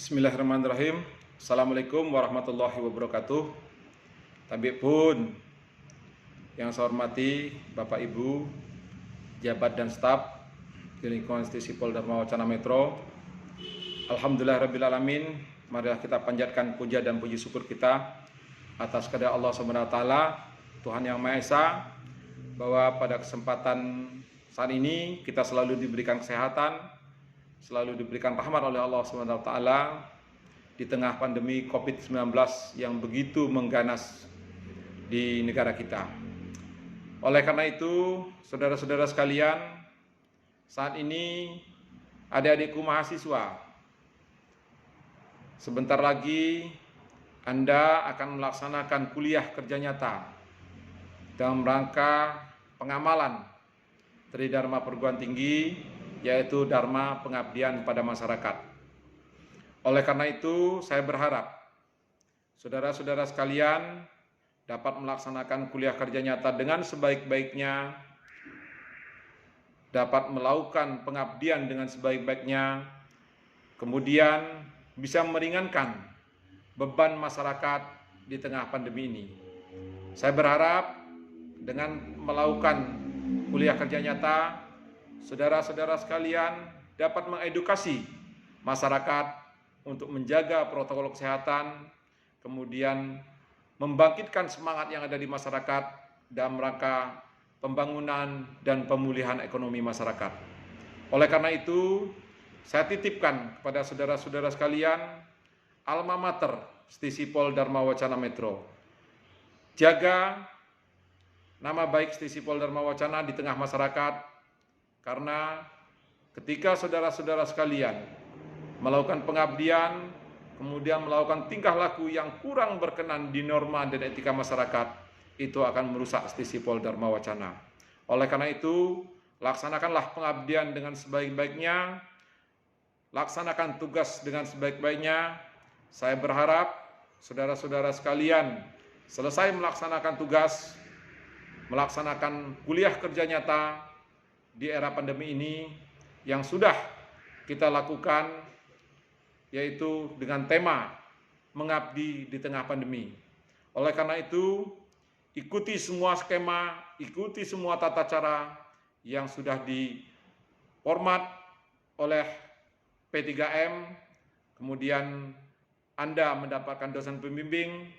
Bismillahirrahmanirrahim. Assalamualaikum warahmatullahi wabarakatuh. Tabik pun yang saya hormati Bapak Ibu, jabat dan staf di lingkungan Stisi Polda Wacana Metro. Alhamdulillahirrabbilalamin. Marilah kita panjatkan puja dan puji syukur kita atas kehendak Allah SWT, Tuhan Yang Maha Esa, bahwa pada kesempatan saat ini kita selalu diberikan kesehatan, selalu diberikan rahmat oleh Allah SWT di tengah pandemi COVID-19 yang begitu mengganas di negara kita. Oleh karena itu, saudara-saudara sekalian, saat ini adik-adikku mahasiswa, sebentar lagi Anda akan melaksanakan kuliah kerja nyata dalam rangka pengamalan Tridharma Perguruan Tinggi, yaitu Dharma Pengabdian pada Masyarakat. Oleh karena itu, saya berharap saudara-saudara sekalian dapat melaksanakan kuliah kerja nyata dengan sebaik-baiknya, dapat melakukan pengabdian dengan sebaik-baiknya, kemudian bisa meringankan beban masyarakat di tengah pandemi ini. Saya berharap dengan melakukan kuliah kerja nyata, saudara-saudara sekalian dapat mengedukasi masyarakat untuk menjaga protokol kesehatan, kemudian membangkitkan semangat yang ada di masyarakat dalam rangka pembangunan dan pemulihan ekonomi masyarakat. Oleh karena itu, saya titipkan kepada saudara-saudara sekalian, alma mater Stisi Polda Wacana Metro, jaga nama baik Stisi Polda Wacana di tengah masyarakat, karena ketika saudara-saudara sekalian melakukan pengabdian, kemudian melakukan tingkah laku yang kurang berkenan di norma dan etika masyarakat, itu akan merusak Stisi Polda Wacana. Oleh karena itu, laksanakanlah pengabdian dengan sebaik-baiknya, laksanakan tugas dengan sebaik-baiknya. Saya berharap saudara-saudara sekalian selesai melaksanakan tugas, melaksanakan kuliah kerja nyata di era pandemi ini yang sudah kita lakukan, yaitu dengan tema mengabdi di tengah pandemi. Oleh karena itu, ikuti semua skema, ikuti semua tata cara yang sudah diformat oleh P3M, kemudian Anda mendapatkan dosen pembimbing,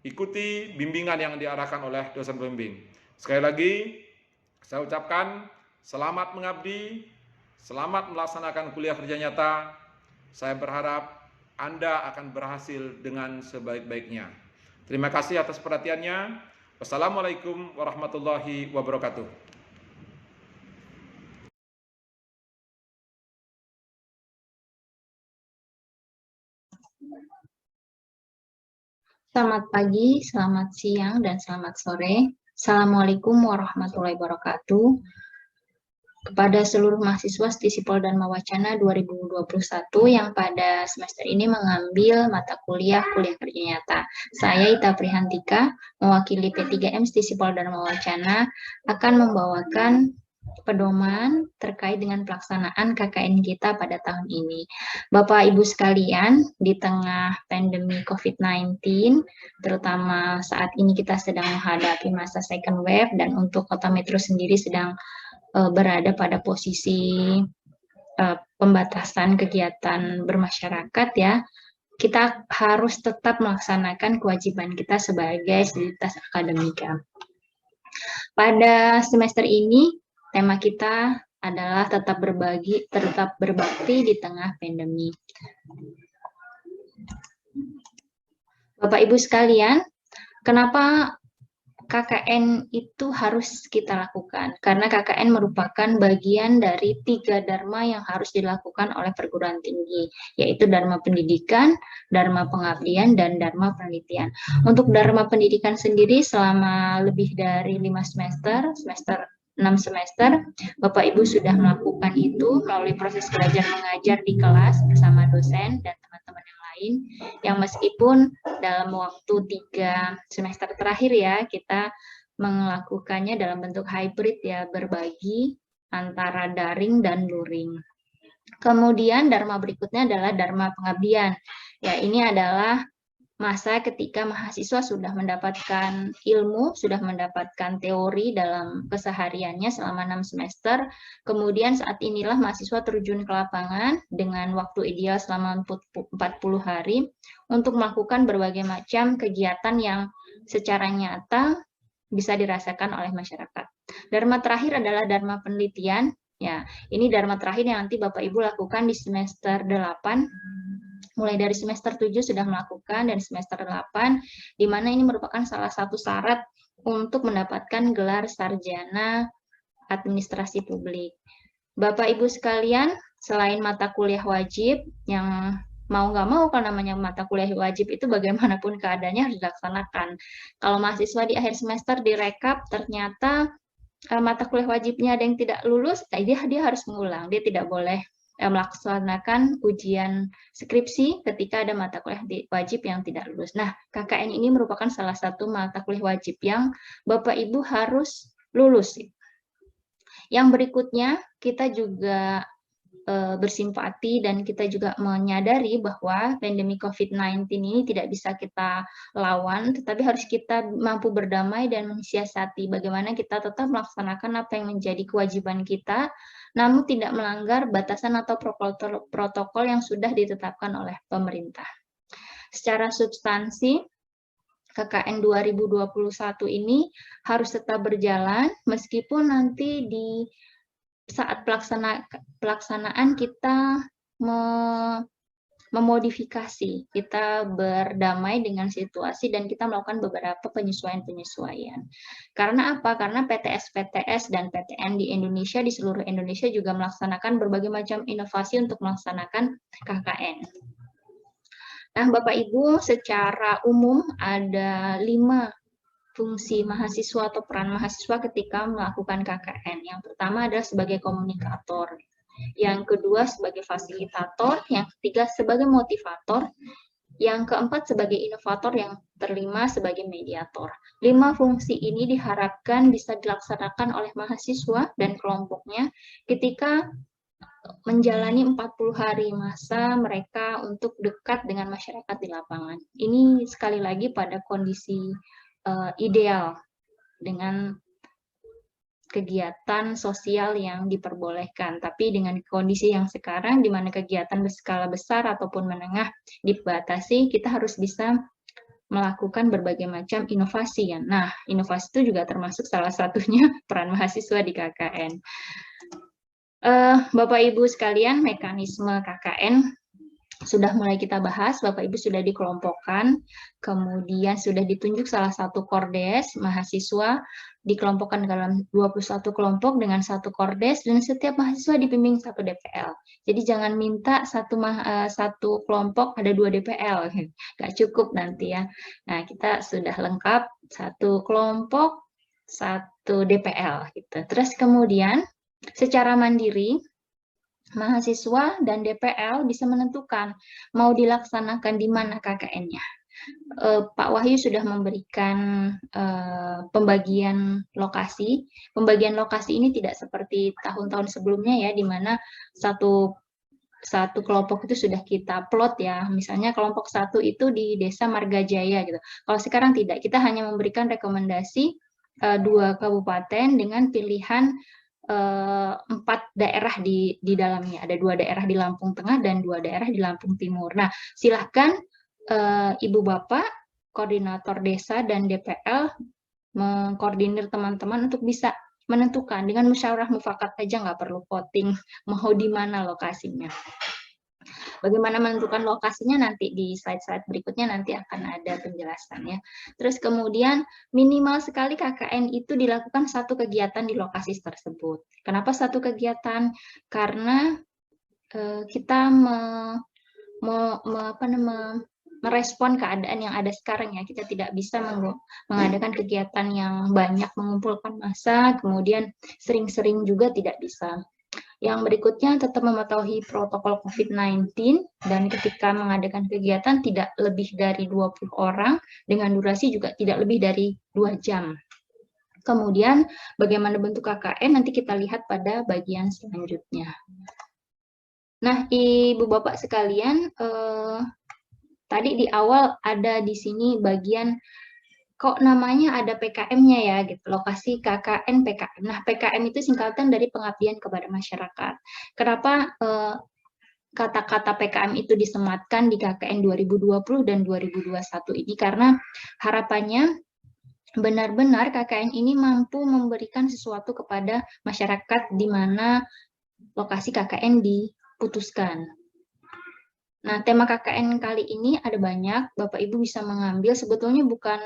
ikuti bimbingan yang diarahkan oleh dosen pembimbing. Sekali lagi, saya ucapkan selamat mengabdi, selamat melaksanakan kuliah kerja nyata. Saya berharap Anda akan berhasil dengan sebaik-baiknya. Terima kasih atas perhatiannya. Wassalamualaikum warahmatullahi wabarakatuh. Selamat pagi, selamat siang, dan selamat sore. Assalamualaikum warahmatullahi wabarakatuh. Kepada seluruh mahasiswa Stisi Polda Wacana 2021 yang pada semester ini mengambil mata kuliah kerja nyata. Saya Ita Prihantika, mewakili P3M Stisi Polda Wacana, akan membawakan pedoman terkait dengan pelaksanaan KKN kita pada tahun ini. Bapak Ibu sekalian, di tengah pandemi COVID-19, terutama saat ini kita sedang menghadapi masa second wave, dan untuk Kota Metro sendiri sedang berada pada posisi pembatasan kegiatan bermasyarakat, ya, kita harus tetap melaksanakan kewajiban kita sebagai sivitas akademika. Pada semester ini, tema kita adalah tetap berbakti di tengah pandemi. Bapak Ibu sekalian, kenapa KKN itu harus kita lakukan? Karena KKN merupakan bagian dari 3 dharma yang harus dilakukan oleh perguruan tinggi, yaitu dharma pendidikan, dharma pengabdian, dan dharma penelitian. Untuk dharma pendidikan sendiri selama lebih dari 5 semester 6 semester, Bapak Ibu sudah melakukan itu melalui proses belajar mengajar di kelas bersama dosen dan teman-teman yang lain, yang meskipun dalam waktu 3 semester terakhir, ya, kita melakukannya dalam bentuk hybrid, ya, berbagi antara daring dan luring. Kemudian dharma berikutnya adalah dharma pengabdian. Ya, ini adalah masa ketika mahasiswa sudah mendapatkan ilmu, sudah mendapatkan teori dalam kesehariannya selama 6 semester. Kemudian saat inilah mahasiswa terjun ke lapangan dengan waktu ideal selama 40 hari untuk melakukan berbagai macam kegiatan yang secara nyata bisa dirasakan oleh masyarakat. Dharma terakhir adalah dharma penelitian. Ya, ini dharma terakhir yang nanti Bapak Ibu lakukan di semester 8. Mulai dari semester 7 sudah melakukan dan semester 8, di mana ini merupakan salah satu syarat untuk mendapatkan gelar sarjana administrasi publik. Bapak Ibu sekalian, selain mata kuliah wajib yang mau nggak mau kalau namanya mata kuliah wajib itu bagaimanapun keadaannya harus dilaksanakan. Kalau mahasiswa di akhir semester direkap ternyata mata kuliah wajibnya ada yang tidak lulus, dia harus mengulang. Dia tidak boleh melaksanakan ujian skripsi ketika ada mata kuliah wajib yang tidak lulus. Nah, KKN ini merupakan salah satu mata kuliah wajib yang Bapak Ibu harus lulus. Yang berikutnya, kita juga bersimpati dan kita juga menyadari bahwa pandemi COVID-19 ini tidak bisa kita lawan, tetapi harus kita mampu berdamai dan mensiasati bagaimana kita tetap melaksanakan apa yang menjadi kewajiban kita, namun tidak melanggar batasan atau protokol yang sudah ditetapkan oleh pemerintah. Secara substansi, KKN 2021 ini harus tetap berjalan meskipun nanti di saat pelaksanaan kita memodifikasi, kita berdamai dengan situasi dan kita melakukan beberapa penyesuaian-penyesuaian. Karena apa? Karena PTS-PTS dan PTN di Indonesia, di seluruh Indonesia juga melaksanakan berbagai macam inovasi untuk melaksanakan KKN. Nah, Bapak Ibu, secara umum ada 5 fungsi mahasiswa atau peran mahasiswa ketika melakukan KKN. Yang pertama adalah sebagai komunikator, yang kedua sebagai fasilitator, yang ketiga sebagai motivator, yang keempat sebagai inovator, yang kelima sebagai mediator. 5 fungsi ini diharapkan bisa dilaksanakan oleh mahasiswa dan kelompoknya ketika menjalani 40 hari masa mereka untuk dekat dengan masyarakat di lapangan. Ini sekali lagi pada kondisi ideal dengan kegiatan sosial yang diperbolehkan. Tapi dengan kondisi yang sekarang, di mana kegiatan berskala besar ataupun menengah dibatasi, kita harus bisa melakukan berbagai macam inovasi. Ya. Nah, inovasi itu juga termasuk salah satunya peran mahasiswa di KKN. Bapak Ibu sekalian, mekanisme KKN sudah mulai kita bahas, Bapak Ibu sudah dikelompokkan, kemudian sudah ditunjuk salah satu kordes, mahasiswa dikelompokkan dalam 21 kelompok dengan 1 kordes, dan setiap mahasiswa dibimbing 1 DPL. Jadi jangan minta satu kelompok ada 2 DPL, nggak cukup nanti ya. Nah, kita sudah lengkap 1 kelompok, 1 DPL. Gitu. Terus kemudian secara mandiri, mahasiswa dan DPL bisa menentukan mau dilaksanakan di mana KKN-nya. Pak Wahyu sudah memberikan pembagian lokasi. Pembagian lokasi ini tidak seperti tahun-tahun sebelumnya ya, di mana satu kelompok itu sudah kita plot ya. Misalnya kelompok 1 itu di Desa Margajaya gitu. Kalau sekarang tidak, kita hanya memberikan rekomendasi 2 kabupaten dengan pilihan 4 daerah di dalamnya. Ada 2 daerah di Lampung Tengah dan 2 daerah di Lampung Timur. Nah, silahkan Ibu Bapak, koordinator desa dan DPL mengkoordinir teman-teman untuk bisa menentukan dengan musyawarah mufakat aja, nggak perlu voting mau di mana lokasinya. Bagaimana menentukan lokasinya nanti di slide-slide berikutnya nanti akan ada penjelasannya. Terus kemudian minimal sekali KKN itu dilakukan 1 kegiatan di lokasi tersebut. Kenapa 1 kegiatan? Karena kita merespon keadaan yang ada sekarang ya. Kita tidak bisa mengadakan kegiatan yang banyak mengumpulkan massa, kemudian sering-sering juga tidak bisa. Yang berikutnya tetap mematuhi protokol COVID-19 dan ketika mengadakan kegiatan tidak lebih dari 20 orang dengan durasi juga tidak lebih dari 2 jam. Kemudian bagaimana bentuk KKN nanti kita lihat pada bagian selanjutnya. Nah, Ibu Bapak sekalian, tadi di awal ada di sini bagian kok namanya ada PKM-nya ya gitu, lokasi KKN PKM. Nah, PKM itu singkatan dari pengabdian kepada masyarakat. Kenapa kata-kata PKM itu disematkan di KKN 2020 dan 2021 ini? Karena harapannya benar-benar KKN ini mampu memberikan sesuatu kepada masyarakat di mana lokasi KKN diputuskan. Nah, tema KKN kali ini ada banyak, Bapak Ibu bisa mengambil, sebetulnya bukan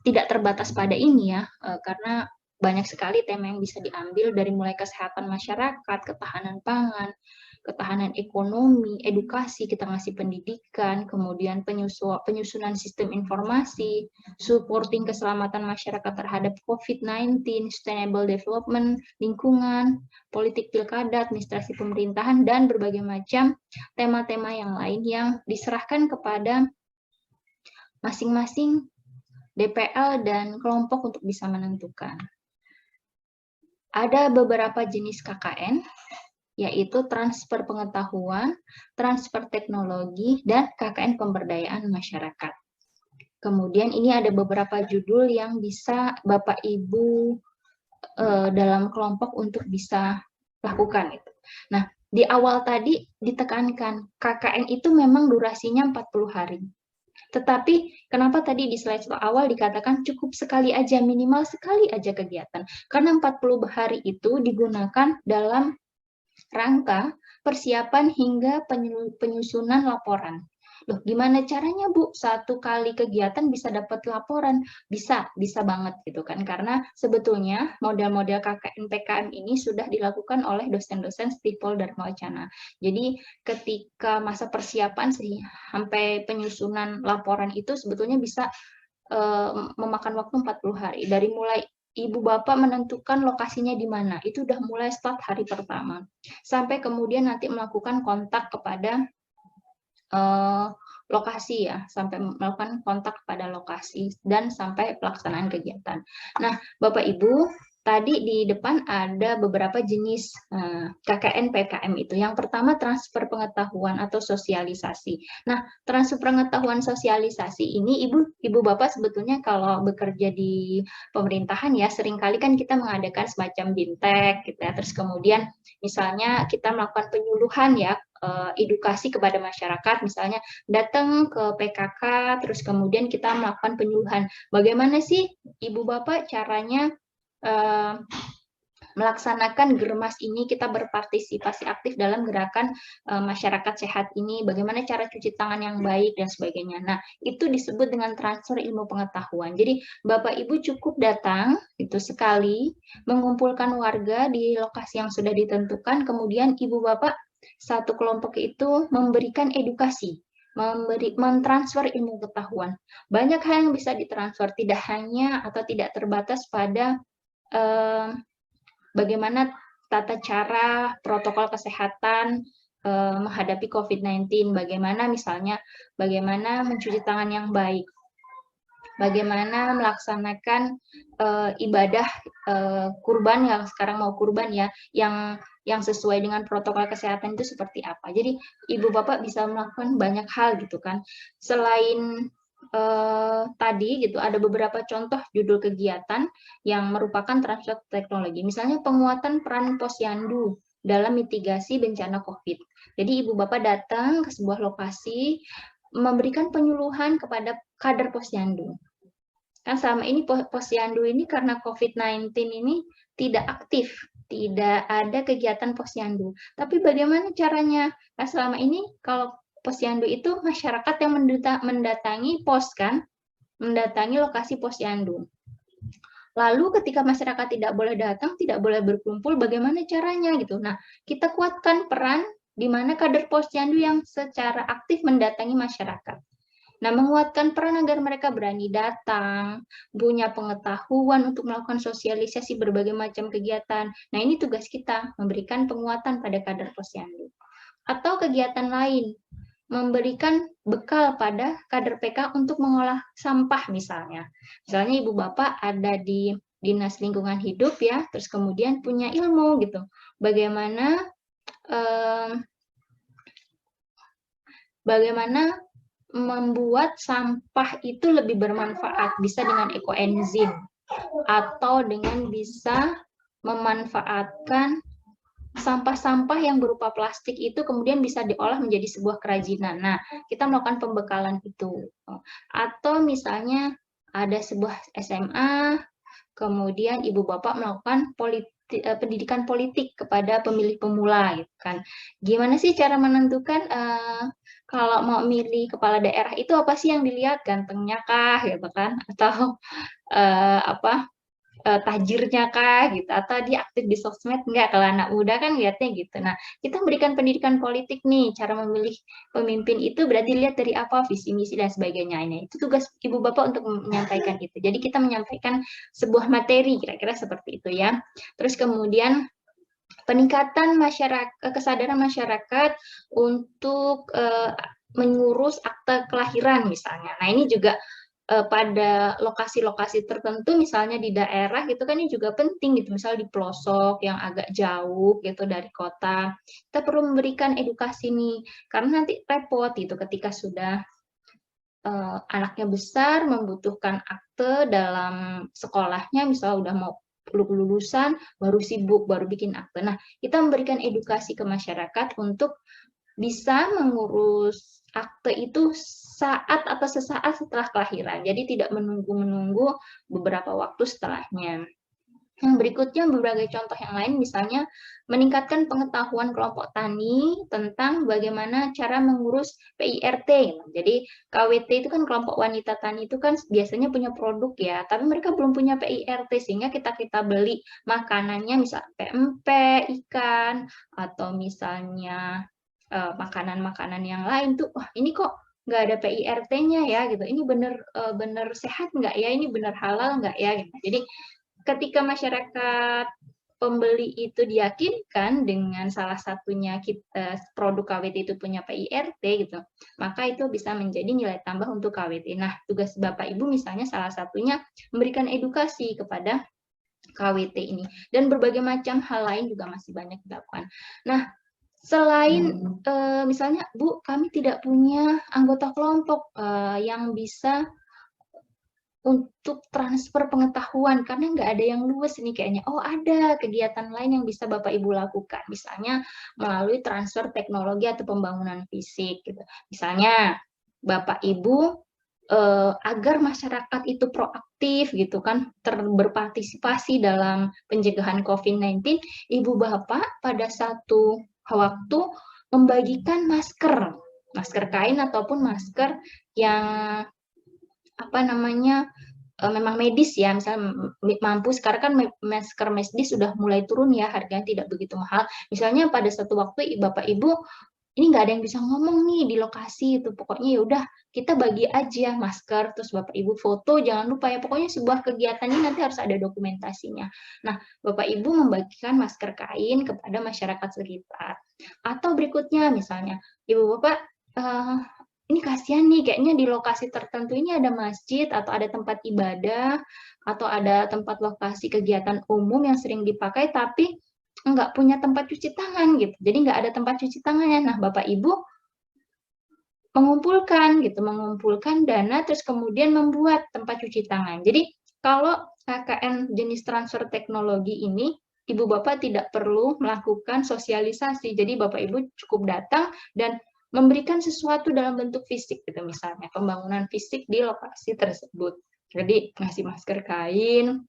tidak terbatas pada ini ya, karena banyak sekali tema yang bisa diambil dari mulai kesehatan masyarakat, ketahanan pangan, ketahanan ekonomi, edukasi, kita ngasih pendidikan, kemudian penyusunan sistem informasi, supporting keselamatan masyarakat terhadap COVID-19, sustainable development, lingkungan, politik pilkada, administrasi pemerintahan, dan berbagai macam tema-tema yang lain yang diserahkan kepada masing-masing DPL dan kelompok untuk bisa menentukan. Ada beberapa jenis KKN, yaitu transfer pengetahuan, transfer teknologi, dan KKN pemberdayaan masyarakat. Kemudian ini ada beberapa judul yang bisa Bapak Ibu dalam kelompok untuk bisa lakukan. Nah, di awal tadi ditekankan KKN itu memang durasinya 40 hari. Tetapi kenapa tadi di slide awal dikatakan cukup sekali aja, minimal sekali aja kegiatan. Karena 40 hari itu digunakan dalam rangka persiapan hingga penyusunan laporan. Loh, gimana caranya Bu? Satu kali kegiatan bisa dapat laporan? Bisa banget gitu kan. Karena sebetulnya model-model KKN PKM ini sudah dilakukan oleh dosen-dosen Stifel Dharma Wacana. Jadi ketika masa persiapan sampai penyusunan laporan itu sebetulnya bisa memakan waktu 40 hari. Dari mulai Ibu Bapak menentukan lokasinya di mana, itu udah mulai start hari pertama. Sampai kemudian nanti melakukan kontak kepada lokasi ya, sampai melakukan kontak kepada lokasi dan sampai pelaksanaan kegiatan. Nah, Bapak Ibu, tadi di depan ada beberapa jenis KKN PKM itu. Yang pertama transfer pengetahuan atau sosialisasi. Nah, transfer pengetahuan sosialisasi ini Ibu Bapak sebetulnya kalau bekerja di pemerintahan ya seringkali kan kita mengadakan semacam BIMTEK gitu ya. Terus kemudian misalnya kita melakukan penyuluhan ya, edukasi kepada masyarakat, misalnya datang ke PKK, terus kemudian kita melakukan penyuluhan. Bagaimana sih Ibu Bapak caranya melaksanakan Germas ini, kita berpartisipasi aktif dalam gerakan masyarakat sehat ini, bagaimana cara cuci tangan yang baik dan sebagainya. Nah, itu disebut dengan transfer ilmu pengetahuan. Jadi Bapak Ibu cukup datang itu sekali, mengumpulkan warga di lokasi yang sudah ditentukan, kemudian Ibu Bapak satu kelompok itu memberikan edukasi, mentransfer ilmu pengetahuan. Banyak hal yang bisa ditransfer, tidak hanya atau tidak terbatas pada bagaimana tata cara protokol kesehatan menghadapi COVID-19, bagaimana misalnya bagaimana mencuci tangan yang baik, bagaimana melaksanakan ibadah kurban yang sekarang mau kurban ya, yang sesuai dengan protokol kesehatan itu seperti apa. Jadi Ibu Bapak bisa melakukan banyak hal gitu kan. Selain tadi gitu ada beberapa contoh judul kegiatan yang merupakan transfer teknologi. Misalnya penguatan peran posyandu dalam mitigasi bencana COVID. Jadi Ibu Bapak datang ke sebuah lokasi memberikan penyuluhan kepada kader posyandu. Kan selama ini posyandu ini karena COVID-19 ini tidak aktif, tidak ada kegiatan posyandu. Tapi bagaimana caranya? Nah, selama ini kalau posyandu itu masyarakat yang mendatangi pos kan, mendatangi lokasi posyandu. Lalu ketika masyarakat tidak boleh datang, tidak boleh berkumpul, bagaimana caranya gitu? Nah, kita kuatkan peran di mana kader posyandu yang secara aktif mendatangi masyarakat. Nah, menguatkan peran agar mereka berani datang, punya pengetahuan untuk melakukan sosialisasi berbagai macam kegiatan. Nah, ini tugas kita, memberikan penguatan pada kader posyandu. Atau kegiatan lain, memberikan bekal pada kader PK untuk mengolah sampah misalnya. Misalnya Ibu Bapak ada di Dinas Lingkungan Hidup ya, terus kemudian punya ilmu gitu. Bagaimana bagaimana membuat sampah itu lebih bermanfaat, bisa dengan ekoenzim atau dengan bisa memanfaatkan sampah-sampah yang berupa plastik itu kemudian bisa diolah menjadi sebuah kerajinan. Nah, kita melakukan pembekalan itu. Atau misalnya ada sebuah SMA, kemudian ibu bapak melakukan pendidikan politik kepada pemilih pemula, gitu kan. Gimana sih cara menentukan kalau mau milih kepala daerah itu apa sih yang dilihat? Gantengnya kah, gitu kan? Atau tajirnya kah gitu, atau dia aktif di sosmed enggak? Kalau anak muda kan lihatnya gitu. Nah, kita memberikan pendidikan politik nih, cara memilih pemimpin itu berarti lihat dari apa, visi misi dan sebagainya. Ini itu tugas ibu bapak untuk menyampaikan itu. Jadi kita menyampaikan sebuah materi kira-kira seperti itu ya. Terus kemudian peningkatan kesadaran masyarakat untuk mengurus akte kelahiran misalnya. Nah, ini juga pada lokasi-lokasi tertentu, misalnya di daerah gitu kan, ini juga penting gitu, misal di pelosok yang agak jauh gitu dari kota, kita perlu memberikan edukasi nih, karena nanti repot gitu ketika sudah anaknya besar, membutuhkan akte dalam sekolahnya, misalnya udah mau lulusan, baru sibuk, baru bikin akte. Nah, kita memberikan edukasi ke masyarakat untuk bisa mengurus akte itu saat atau sesaat setelah kelahiran. Jadi tidak menunggu-menunggu beberapa waktu setelahnya. Yang berikutnya berbagai contoh yang lain, misalnya meningkatkan pengetahuan kelompok tani tentang bagaimana cara mengurus PIRT. Jadi KWT itu kan kelompok wanita tani itu kan biasanya punya produk ya, tapi mereka belum punya PIRT, sehingga kita beli makanannya misalnya pempek, ikan, atau misalnya makanan-makanan yang lain tuh, wah ini kok nggak ada PIRT-nya ya gitu, ini bener sehat nggak ya, ini bener halal nggak ya gitu. Jadi ketika masyarakat pembeli itu diyakinkan dengan salah satunya produk KWT itu punya PIRT gitu, maka itu bisa menjadi nilai tambah untuk KWT. Nah, tugas Bapak Ibu misalnya salah satunya memberikan edukasi kepada KWT ini, dan berbagai macam hal lain juga masih banyak dilakukan. Nah, selain misalnya, Bu, kami tidak punya anggota kelompok yang bisa untuk transfer pengetahuan karena nggak ada yang luas nih kayaknya. Oh, ada kegiatan lain yang bisa Bapak Ibu lakukan, misalnya melalui transfer teknologi atau pembangunan fisik gitu. Misalnya Bapak Ibu agar masyarakat itu proaktif gitu kan, berpartisipasi dalam pencegahan COVID-19, Ibu Bapak pada satu waktu membagikan masker kain ataupun masker yang memang medis ya, misalnya mampu. Sekarang kan masker medis sudah mulai turun ya, harganya tidak begitu mahal. Misalnya pada satu waktu Bapak Ibu ini nggak ada yang bisa ngomong nih di lokasi itu, pokoknya ya udah kita bagi aja masker, terus Bapak Ibu foto, jangan lupa ya, pokoknya sebuah kegiatan ini nanti harus ada dokumentasinya. Nah, Bapak Ibu membagikan masker kain kepada masyarakat sekitar. Atau berikutnya misalnya, Ibu Bapak ini kasihan nih, kayaknya di lokasi tertentu ini ada masjid atau ada tempat ibadah atau ada tempat lokasi kegiatan umum yang sering dipakai tapi nggak punya tempat cuci tangan gitu. Jadi nggak ada tempat cuci tangannya. Nah, Bapak Ibu mengumpulkan dana terus kemudian membuat tempat cuci tangan. Jadi kalau KKN jenis transfer teknologi ini, Ibu Bapak tidak perlu melakukan sosialisasi. Jadi Bapak Ibu cukup datang dan memberikan sesuatu dalam bentuk fisik gitu, misalnya pembangunan fisik di lokasi tersebut. Jadi ngasih masker kain,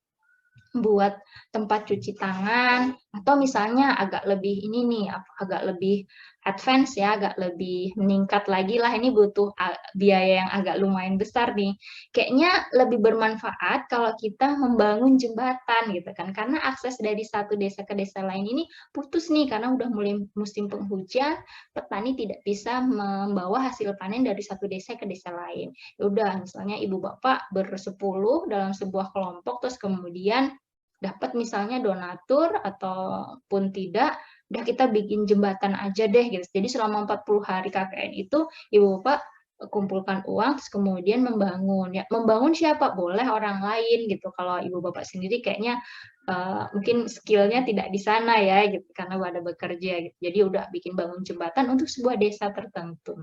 buat tempat cuci tangan, atau misalnya agak lebih ini nih, agak lebih advance ya, agak lebih meningkat lagi lah, ini butuh biaya yang agak lumayan besar nih. Kayaknya lebih bermanfaat kalau kita membangun jembatan gitu kan, karena akses dari satu desa ke desa lain ini putus nih, karena udah mulai musim penghujan, petani tidak bisa membawa hasil panen dari satu desa ke desa lain. Ya udah, misalnya ibu bapak bersepuluh dalam sebuah kelompok, terus kemudian dapat misalnya donatur ataupun tidak, udah kita bikin jembatan aja deh gitu. Jadi selama 40 hari KKN itu Ibu Bapak kumpulkan uang, terus kemudian membangun. Ya, membangun siapa? Boleh orang lain gitu. Kalau ibu bapak sendiri kayaknya mungkin skillnya tidak di sana ya, gitu, karena pada bekerja. Gitu. Jadi udah bikin bangun jembatan untuk sebuah desa tertentu.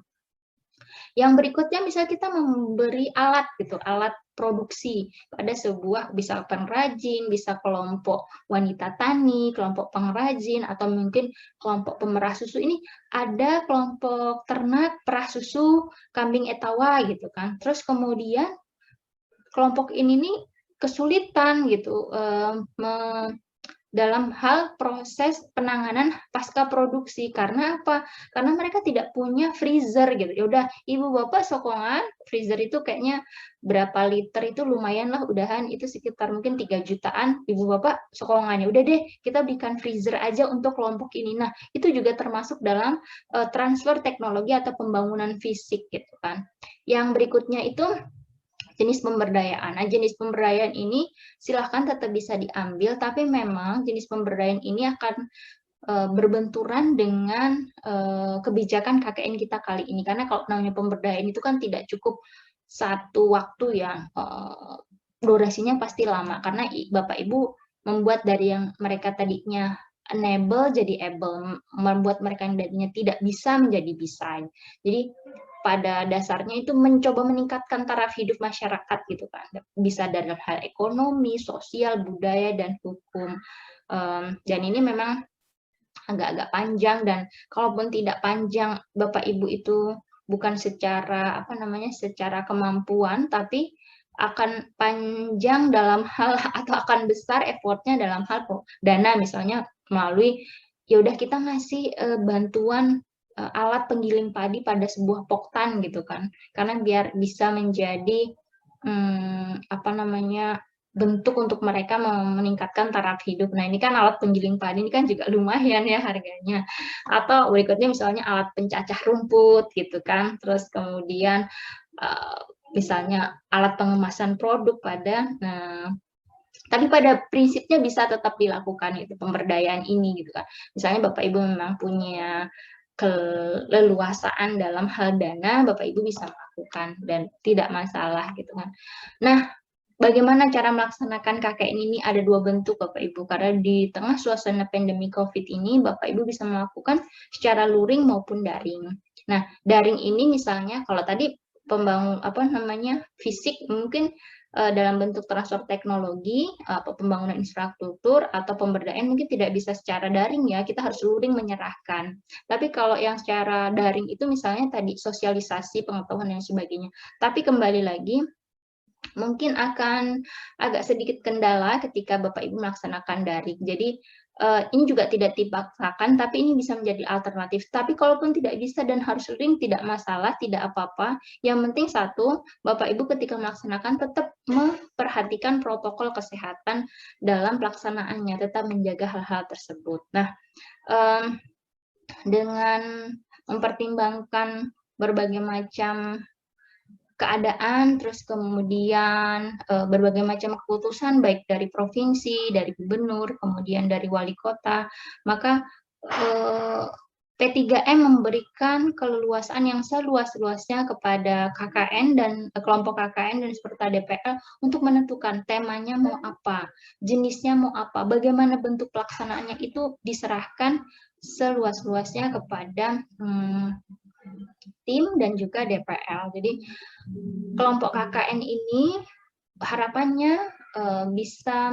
Yang berikutnya misalnya kita memberi alat gitu, alat produksi pada sebuah bisa pengrajin, bisa kelompok wanita tani, kelompok pengrajin, atau mungkin kelompok pemerah susu. Ini ada kelompok ternak perah susu kambing etawa gitu kan. Terus kemudian kelompok ini nih kesulitan gitu dalam hal proses penanganan pasca produksi. Karena apa? Karena mereka tidak punya freezer gitu. Ya udah, ibu bapak sokongan freezer itu kayaknya berapa liter itu lumayan lah, udahan itu sekitar mungkin 3 jutaan. Ibu bapak sokongannya udah deh kita berikan freezer aja untuk kelompok ini. Nah, itu juga termasuk dalam transfer teknologi atau pembangunan fisik gitu kan. Yang berikutnya itu jenis pemberdayaan. Nah, jenis pemberdayaan ini silahkan tetap bisa diambil, tapi memang jenis pemberdayaan ini akan berbenturan dengan kebijakan KKN kita kali ini. Karena kalau namanya pemberdayaan itu kan tidak cukup satu waktu ya, durasinya pasti lama. Karena Bapak Ibu membuat dari yang mereka tadinya unable jadi able, membuat mereka yang tadinya tidak bisa menjadi bisa. Jadi pada dasarnya itu mencoba meningkatkan taraf hidup masyarakat gitu kan, bisa dari hal ekonomi, sosial, budaya, dan hukum. Dan ini memang agak-agak panjang, dan kalaupun tidak panjang Bapak Ibu itu bukan secara secara kemampuan, tapi akan panjang dalam hal atau akan besar effortnya dalam hal dana, misalnya melalui ya udah kita ngasih bantuan alat penggiling padi pada sebuah poktan gitu kan, karena biar bisa menjadi bentuk untuk mereka meningkatkan taraf hidup. Nah, ini kan alat penggiling padi ini kan juga lumayan ya harganya. Atau berikutnya misalnya alat pencacah rumput gitu kan, terus kemudian misalnya alat pengemasan produk tapi pada prinsipnya bisa tetap dilakukan itu pemberdayaan ini gitu kan. Misalnya Bapak Ibu memang punya keleluasaan dalam hal dana, Bapak Ibu bisa melakukan dan tidak masalah gitu kan. Nah, bagaimana cara melaksanakan KKN ini? Ada 2 bentuk Bapak Ibu, karena di tengah suasana pandemi COVID ini Bapak Ibu bisa melakukan secara luring maupun daring. Nah, daring ini misalnya kalau tadi fisik mungkin dalam bentuk transfer teknologi, pembangunan infrastruktur atau pemberdayaan mungkin tidak bisa secara daring ya, kita harus luring menyerahkan. Tapi kalau yang secara daring itu misalnya tadi sosialisasi, pengetahuan dan sebagainya. Tapi kembali lagi mungkin akan agak sedikit kendala ketika Bapak Ibu melaksanakan daring. Jadi ini juga tidak dipaksakan, tapi ini bisa menjadi alternatif. Tapi kalaupun tidak bisa dan harus link, tidak masalah, tidak apa-apa. Yang penting satu, Bapak Ibu ketika melaksanakan tetap memperhatikan protokol kesehatan dalam pelaksanaannya, tetap menjaga hal-hal tersebut. Nah, dengan mempertimbangkan berbagai macam keadaan, terus kemudian berbagai macam keputusan baik dari provinsi, dari gubernur, kemudian dari wali kota, maka P3M memberikan keleluasaan yang seluas-luasnya kepada KKN dan kelompok KKN dan peserta DPL untuk menentukan temanya mau apa, jenisnya mau apa, bagaimana bentuk pelaksanaannya itu diserahkan seluas-luasnya kepada tim dan juga DPL. Jadi kelompok KKN ini harapannya bisa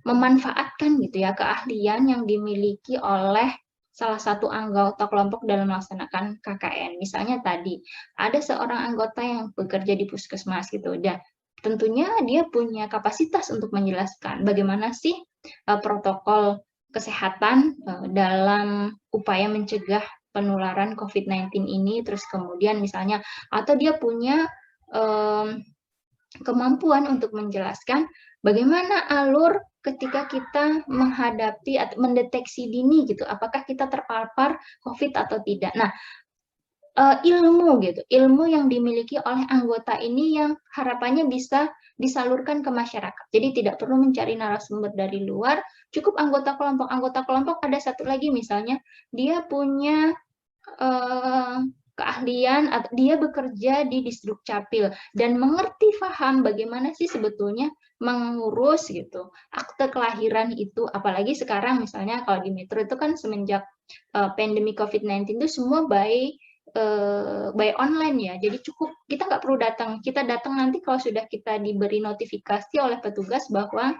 memanfaatkan gitu ya keahlian yang dimiliki oleh salah satu anggota kelompok dalam melaksanakan KKN. Misalnya tadi ada seorang anggota yang bekerja di puskesmas gitu, dan tentunya dia punya kapasitas untuk menjelaskan bagaimana sih protokol kesehatan dalam upaya mencegah penularan COVID-19 ini, terus kemudian misalnya, atau dia punya kemampuan untuk menjelaskan bagaimana alur ketika kita menghadapi atau mendeteksi dini gitu, apakah kita terpapar COVID atau tidak. Nah, ilmu yang dimiliki oleh anggota ini yang harapannya bisa disalurkan ke masyarakat. Jadi tidak perlu mencari narasumber dari luar, cukup anggota kelompok ada satu lagi misalnya dia punya keahlian atau dia bekerja di Disdukcapil dan mengerti paham bagaimana sih sebetulnya mengurus gitu akte kelahiran itu, apalagi sekarang misalnya kalau di Metro itu kan semenjak pandemi COVID-19 itu semua by online ya, jadi cukup kita nggak perlu datang, kita datang nanti kalau sudah kita diberi notifikasi oleh petugas bahwa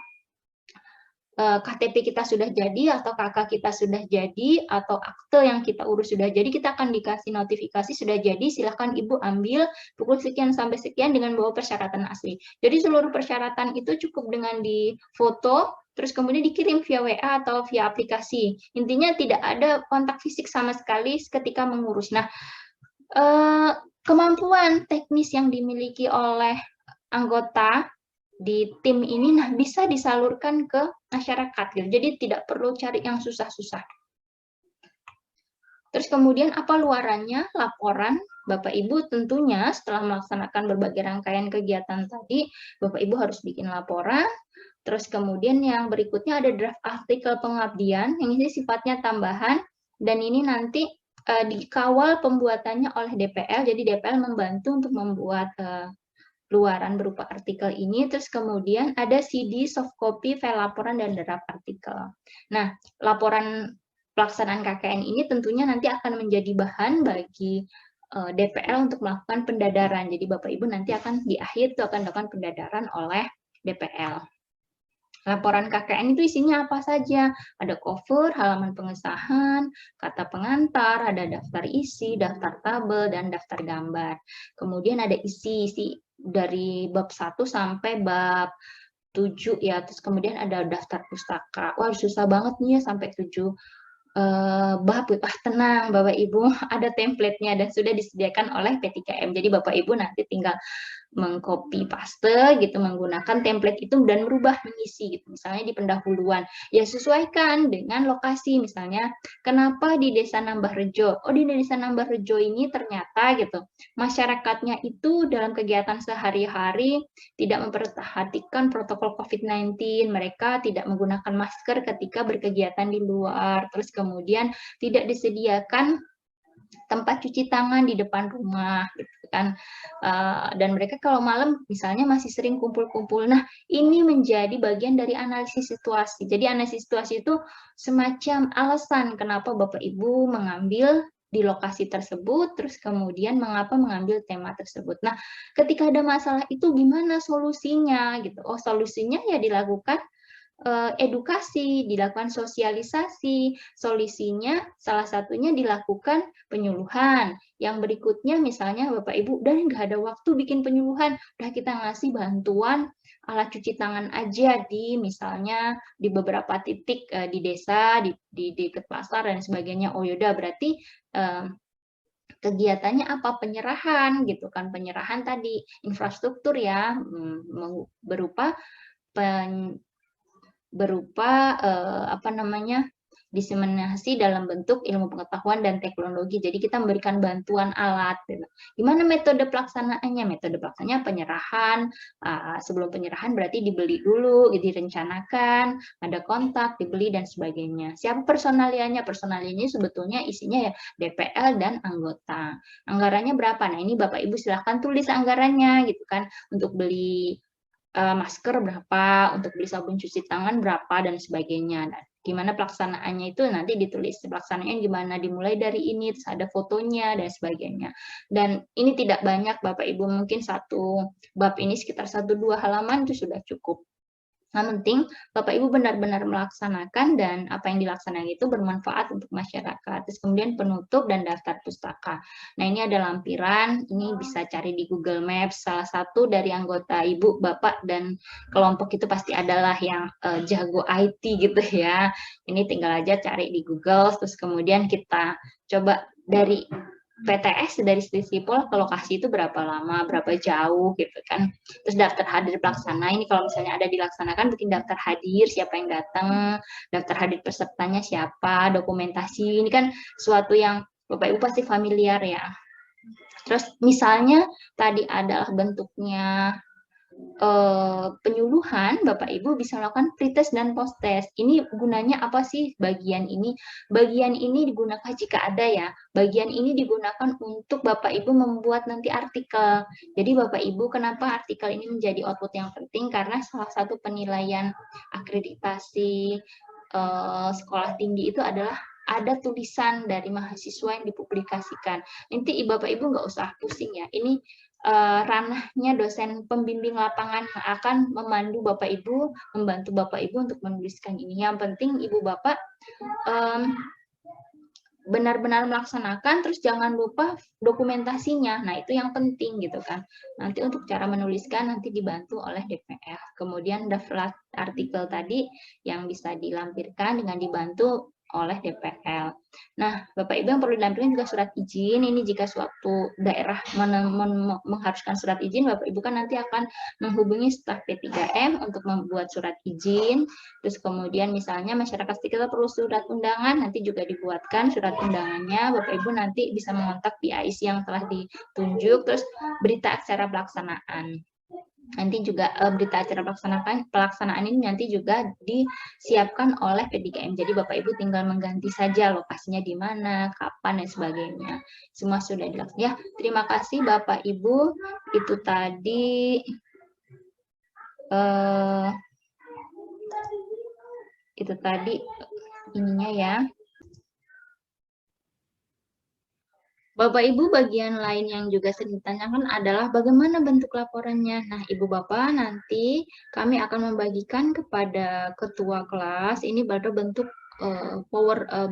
KTP kita sudah jadi atau KK kita sudah jadi atau akte yang kita urus sudah jadi, kita akan dikasih notifikasi sudah jadi, silahkan Ibu ambil pukul sekian sampai sekian dengan bawa persyaratan asli. Jadi seluruh persyaratan itu cukup dengan difoto, terus kemudian dikirim via WA atau via aplikasi. Intinya tidak ada kontak fisik sama sekali ketika mengurus. Nah, kemampuan teknis yang dimiliki oleh anggota di tim ini bisa disalurkan ke masyarakat gitu. Jadi tidak perlu cari yang susah-susah. Terus kemudian apa luarannya? Laporan Bapak Ibu tentunya setelah melaksanakan berbagai rangkaian kegiatan tadi, Bapak Ibu harus bikin laporan. Terus kemudian yang berikutnya ada draft artikel pengabdian, yang ini sifatnya tambahan, dan ini nanti dikawal pembuatannya oleh DPL, jadi DPL membantu untuk membuat luaran berupa artikel ini, terus kemudian ada CD, soft copy, file laporan, dan draft artikel. Nah, laporan pelaksanaan KKN ini tentunya nanti akan menjadi bahan bagi DPL untuk melakukan pendadaran. Jadi Bapak Ibu nanti akan di akhir itu akan dilakukan pendadaran oleh DPL. Laporan KKN itu isinya apa saja? Ada cover, halaman pengesahan, kata pengantar, ada daftar isi, daftar tabel, dan daftar gambar. Kemudian ada isi dari bab 1 sampai bab 7 ya. Terus kemudian ada daftar pustaka. Wah, susah banget nih ya sampai 7 bab. Tenang Bapak Ibu, ada template-nya dan sudah disediakan oleh P3M. Jadi Bapak Ibu nanti tinggal mengcopy paste gitu menggunakan template itu dan merubah mengisi gitu, misalnya di pendahuluan ya sesuaikan dengan lokasi, misalnya kenapa di Desa Nambahrejo, oh di Desa Nambahrejo ini ternyata gitu masyarakatnya itu dalam kegiatan sehari-hari tidak memperhatikan protokol COVID-19, mereka tidak menggunakan masker ketika berkegiatan di luar, terus kemudian tidak disediakan tempat cuci tangan di depan rumah gitu kan, dan mereka kalau malam misalnya masih sering kumpul-kumpul. Nah, ini menjadi bagian dari analisis situasi. Jadi analisis situasi itu semacam alasan kenapa Bapak Ibu mengambil di lokasi tersebut, terus kemudian mengapa mengambil tema tersebut. Nah, ketika ada masalah itu gimana solusinya gitu. Oh, solusinya ya dilakukan edukasi, dilakukan sosialisasi, solusinya salah satunya dilakukan penyuluhan. Yang berikutnya misalnya Bapak Ibu udah nggak ada waktu bikin penyuluhan, udah kita ngasih bantuan alat cuci tangan aja di misalnya di beberapa titik di desa, di dekat pasar dan sebagainya. Oh yaudah berarti kegiatannya apa? Penyerahan gitu kan, penyerahan tadi infrastruktur ya, berupa diseminasi dalam bentuk ilmu pengetahuan dan teknologi. Jadi kita memberikan bantuan alat. Gitu. Gimana metode pelaksanaannya? Metode pelaksanaannya penyerahan. Sebelum penyerahan berarti dibeli dulu, direncanakan, ada kontak, dibeli dan sebagainya. Siapa personalianya? Personalianya sebetulnya isinya ya DPL dan anggota. Anggarannya berapa? Nah ini Bapak Ibu silahkan tulis anggarannya gitu kan, untuk beli masker berapa, untuk beli sabun cuci tangan berapa, dan sebagainya. Nah, gimana pelaksanaannya itu nanti ditulis, pelaksanaannya gimana, dimulai dari ini, terus ada fotonya, dan sebagainya. Dan ini tidak banyak, Bapak Ibu, mungkin satu bab ini sekitar 1-2 halaman itu sudah cukup. Yang penting Bapak Ibu benar-benar melaksanakan dan apa yang dilaksanakan itu bermanfaat untuk masyarakat. Terus kemudian penutup dan daftar pustaka. Nah ini ada lampiran, ini bisa cari di Google Maps. Salah satu dari anggota Ibu, Bapak, dan kelompok itu pasti adalah yang jago IT gitu ya. Ini tinggal aja cari di Google, terus kemudian kita coba dari PTS dari Sisipol ke lokasi itu berapa lama, berapa jauh gitu kan. Terus daftar hadir pelaksana, ini kalau misalnya ada dilaksanakan bikin daftar hadir, siapa yang datang, daftar hadir pesertanya siapa, dokumentasi, ini kan suatu yang Bapak Ibu pasti familiar ya. Terus misalnya tadi adalah bentuknya penyuluhan, Bapak Ibu bisa melakukan pretest dan posttest. Ini gunanya apa sih bagian ini? Bagian ini digunakan jika ada ya. Bagian ini digunakan untuk Bapak Ibu membuat nanti artikel. Jadi Bapak Ibu, kenapa artikel ini menjadi output yang penting? Karena salah satu penilaian akreditasi sekolah tinggi itu adalah ada tulisan dari mahasiswa yang dipublikasikan. Nanti Bapak Ibu nggak usah pusing ya. Ini ranahnya dosen pembimbing lapangan yang akan memandu Bapak Ibu, membantu Bapak Ibu untuk menuliskan ini. Yang penting Ibu Bapak benar-benar melaksanakan, terus jangan lupa dokumentasinya. Nah, itu yang penting gitu kan. Nanti untuk cara menuliskan nanti dibantu oleh DPR. Kemudian daftar artikel tadi yang bisa dilampirkan dengan dibantu oleh DPL. Nah, Bapak Ibu yang perlu dilampirkan juga surat izin. Ini jika suatu daerah mengharuskan surat izin, Bapak Ibu kan nanti akan menghubungi staf P3M untuk membuat surat izin. Terus kemudian misalnya masyarakat sekitar perlu surat undangan, nanti juga dibuatkan surat undangannya. Bapak Ibu nanti bisa mengontak PIC yang telah ditunjuk. Terus berita acara pelaksanaan. Nanti juga berita acara pelaksanaan ini nanti juga disiapkan oleh P3M. Jadi Bapak Ibu tinggal mengganti saja lokasinya di mana, kapan, dan sebagainya. Semua sudah dilaksanakan. Ya, terima kasih Bapak Ibu. Itu tadi ininya ya. Bapak Ibu, bagian lain yang juga sering ditanyakan adalah bagaimana bentuk laporannya. Nah, Ibu Bapak, nanti kami akan membagikan kepada ketua kelas ini pada bentuk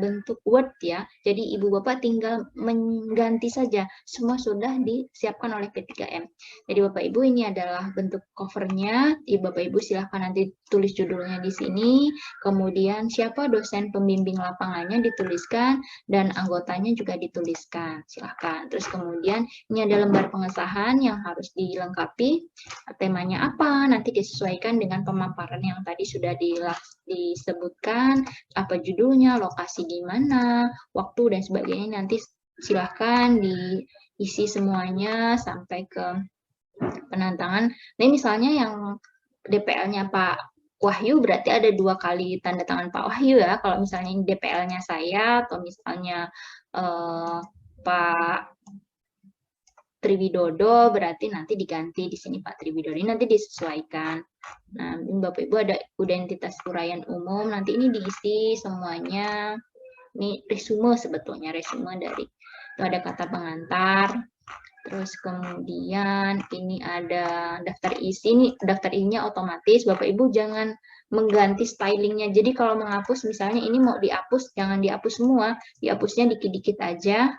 bentuk Word ya. Jadi Ibu Bapak tinggal mengganti saja. Semua sudah disiapkan oleh P3M. Jadi Bapak Ibu, ini adalah bentuk covernya. Bapak Ibu silahkan nanti tulis judulnya di sini. Kemudian siapa dosen pembimbing lapangannya dituliskan, dan anggotanya juga dituliskan. Silahkan. Terus kemudian ini ada lembar pengesahan yang harus dilengkapi. Temanya apa? Nanti disesuaikan dengan pemaparan yang tadi sudah disebutkan. Apa judulnya, lokasi di mana, waktu, dan sebagainya. Nanti silahkan diisi semuanya sampai ke penantangan. Nah, misalnya yang DPL-nya Pak Wahyu berarti ada 2 kali tanda tangan Pak Wahyu ya. Kalau misalnya ini DPL-nya saya atau misalnya Pak Triwidodo berarti nanti diganti di sini Pak Triwidodo. Ini nanti disesuaikan. Nah, ini Bapak Ibu ada identitas uraian umum. Nanti ini diisi semuanya. Ini resume sebetulnya, resume dari itu ada kata pengantar. Terus kemudian ini ada daftar isi. Ini daftar isinya otomatis. Bapak Ibu jangan mengganti stylingnya. Jadi kalau menghapus misalnya ini mau dihapus, jangan dihapus semua. Dihapusnya dikit-dikit aja.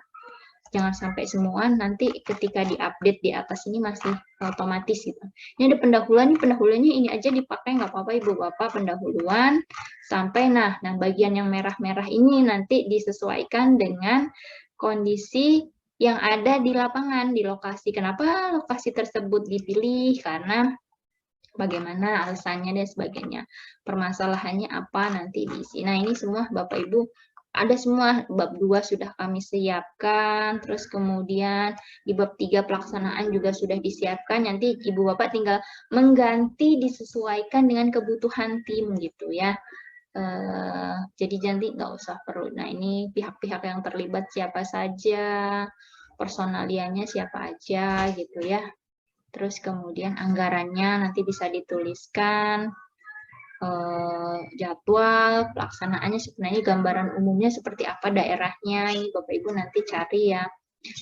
Jangan sampai semua, nanti ketika diupdate di atas ini masih otomatis gitu. Ini ada pendahuluan, pendahuluannya ini aja dipakai, nggak apa-apa Ibu Bapak, pendahuluan sampai nah bagian yang merah-merah ini nanti disesuaikan dengan kondisi yang ada di lapangan, di lokasi. Kenapa lokasi tersebut dipilih? Karena bagaimana alasannya dan sebagainya. Permasalahannya apa nanti diisi. Nah, ini semua Bapak Ibu ada semua. Bab 2 sudah kami siapkan, terus kemudian di bab 3 pelaksanaan juga sudah disiapkan. Nanti Ibu Bapak tinggal mengganti disesuaikan dengan kebutuhan tim gitu ya. Jadi nanti nggak usah perlu. Nah, ini pihak-pihak yang terlibat siapa saja, personaliannya siapa aja gitu ya. Terus kemudian anggarannya nanti bisa dituliskan, jadwal pelaksanaannya sebenarnya gambaran umumnya seperti apa daerahnya. Ini Bapak Ibu nanti cari ya,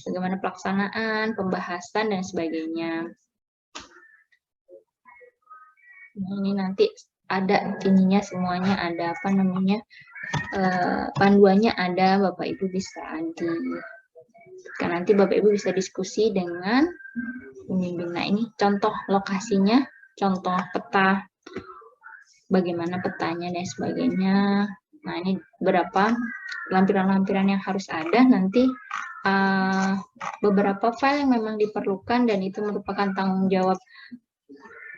bagaimana pelaksanaan, pembahasan, dan sebagainya. Ini nanti ada ininya semuanya, ada apa namanya, panduannya ada, Bapak Ibu bisa nanti Bapak Ibu bisa diskusi dengan pembimbing. Nah, ini contoh lokasinya, contoh peta, bagaimana petanya dan sebagainya. Nah, ini beberapa lampiran-lampiran yang harus ada. Nanti beberapa file yang memang diperlukan dan itu merupakan tanggung jawab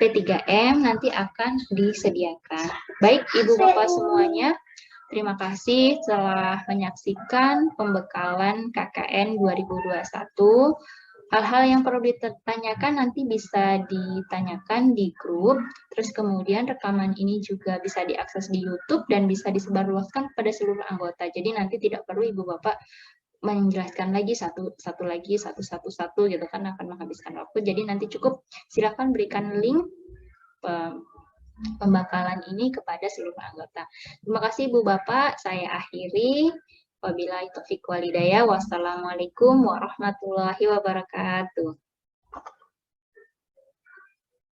P3M nanti akan disediakan. Baik Ibu Bapak semuanya, terima kasih telah menyaksikan pembekalan KKN 2021. Hal-hal yang perlu ditanyakan nanti bisa ditanyakan di grup, terus kemudian rekaman ini juga bisa diakses di YouTube dan bisa disebarluaskan kepada seluruh anggota. Jadi nanti tidak perlu Ibu Bapak menjelaskan lagi satu gitu kan, akan menghabiskan waktu. Jadi nanti cukup silakan berikan link pembakalan ini kepada seluruh anggota. Terima kasih Ibu Bapak, saya akhiri. Wabillahi taufiq walhidayah. Wassalamualaikum warahmatullahi wabarakatuh.